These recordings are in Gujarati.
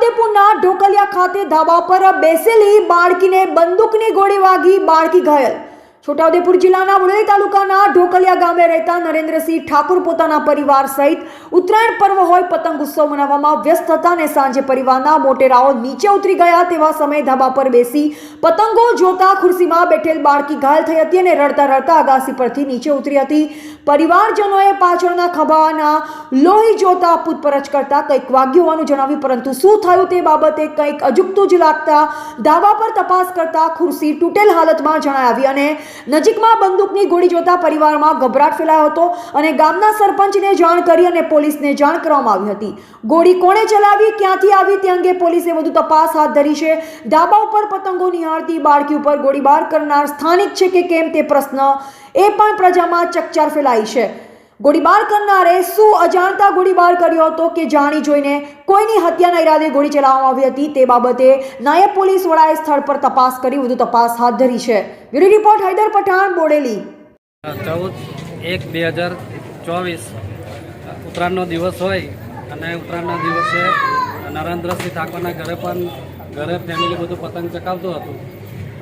છોટાઉદેપુરના ઢોકલિયા ખાતે ધાબા પર બેસેલી બાળકીને બંદૂકની ગોળી વાગી બાળકી ઘાયલ। છોટાઉદેપુર જિલ્લાના વડોદરા તાલુકાના ઢોકલિયા ગામે રહેતા નરેન્દ્રસિંહ ઠાકુર પોતાના પરિવાર સહિત ઉત્તરાયણ પર્વ હોય પતંગ ઉત્સવ મનાવવામાં વ્યસ્ત હતા અને સાંજે પરિવારના મોટેરાઓ નીચે ઉતરી ગયા તેવા સમયે ધાબા પર બેસી પતંગો જોતા ખુરશીમાં બેઠેલ બાળકી ઘાયલ થઈ હતી અને રડતા રડતા અગાસી પરથી નીચે ઉતરી હતી। પરિવારજનોએ પાછળના ખભાના લોહી જોતા પૂછપરછ કરતા કંઈક વાગ્યું હોવાનું જણાવ્યું, પરંતુ શું થયું તે બાબતે કંઈક અજુગતું જ લાગતા ધાબા પર તપાસ કરતા ખુરશી તૂટેલ હાલતમાં જણાઈ આવી અને નજીકમાં બંદૂકની ગોળી જોતા પરિવારમાં ગભરાટ ફેલાયો હતો અને ગામના સરપંચને જાણ કરી અને પોલીસને જાણ કરવામાં આવી હતી। ગોળી કોણે ચલાવી, ક્યાંથી આવી તે અંગે પોલીસે વધુ તપાસ હાથ ધરી છે। ધાબા ઉપર પતંગો નિહાળતી બાળકી ઉપર ગોળીબાર કરનાર સ્થાનિક છે કે કેમ તે પ્રશ્ન એ પણ પ્રજામાં ચકચાર ફેલાઈ છે। ગોળીબાર કરનારે શું અજાણતા ગોળીબાર કર્યો હતો કે જાણી જોઈને કોઈની હત્યાના ઈરાદે ગોળી ચલાવવામાં આવી હતી તે બાબતે નાયબ પોલીસ વડાએ સ્થળ પર તપાસ કરી વધુ તપાસ હાથ ધરી છે। Bureau report Haidar Pathan, Bodeli. 14/1/2024 ઉત્તરાયણનો દિવસ હોય અને ઉત્તરાયણના દિવસે નરેન્દ્રસિંહ ઠાકોરના ઘરે ફેમિલી બધું પતંગ ચકાવતું હતું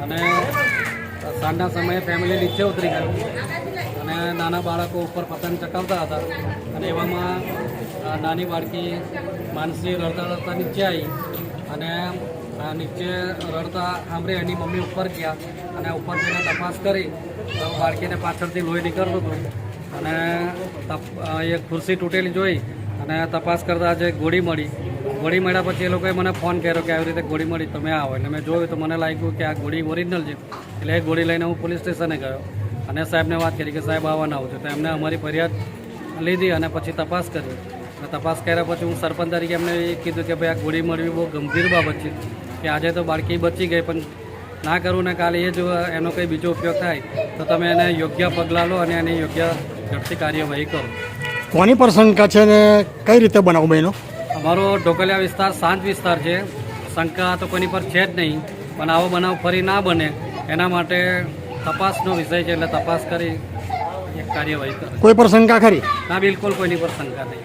અને સાંજના સમયે ફેમિલી નીચે ઉતરી ગયું અને નાના બાળકો ઉપર પતંગ ચકાવતા હતા અને એવામાં નાની બાળકી માનસી રડતા રડતા નીચે આવી અને નીચે રડતા સાંભળી એની મમ્મી ઉપર ગયા અને ઉપર જઈને તપાસ કરી તો બાળકીને પાછળથી લોહી નીકળતું હતું અને એ ખુરશી તૂટેલી જોઈ અને તપાસ કરતાં જે ગોળી મળ્યા પછી એ લોકોએ મને ફોન કર્યો કે આવી રીતે ગોળી મળી, તમે આવો। એટલે મેં જોયું તો મને લાગ્યું કે આ ગોળી ઓરિજિનલ છે, એટલે એ ગોળી લઈને હું પોલીસ સ્ટેશને ગયો અને સાહેબને વાત કરી કે સાહેબ આવવાના આવું છે, તો એમને અમારી ફરિયાદ લીધી અને પછી તપાસ કરી અને તપાસ કર્યા પછી હું સરપંચ તરીકે એમને એ કીધું કે ભાઈ આ ગોળી મળવી બહુ ગંભીર બાબત છે કે આજે તો બાળકી બચી ગઈ, પણ ના કરું ને કાલે એ જો એનો કંઈ બીજો ઉપયોગ થાય તો તમે એને યોગ્ય પગલાં લો અને એની યોગ્ય ઝડપી કાર્યવાહી કરો। કોની પર શંકા છે ને કઈ રીતે બનાવ બન્યો? અમારો ઢોકલિયા વિસ્તાર શાંત વિસ્તાર છે, શંકા તો કોઈની પર છે જ નહીં, પણ આવો બનાવ ફરી ના બને એના માટે તપાસનો વિષય છે, એટલે તપાસ કરી એક કાર્યવાહી કરે। કોઈ પર શંકા ખરી? ના, બિલકુલ કોઈની પર શંકા નહીં।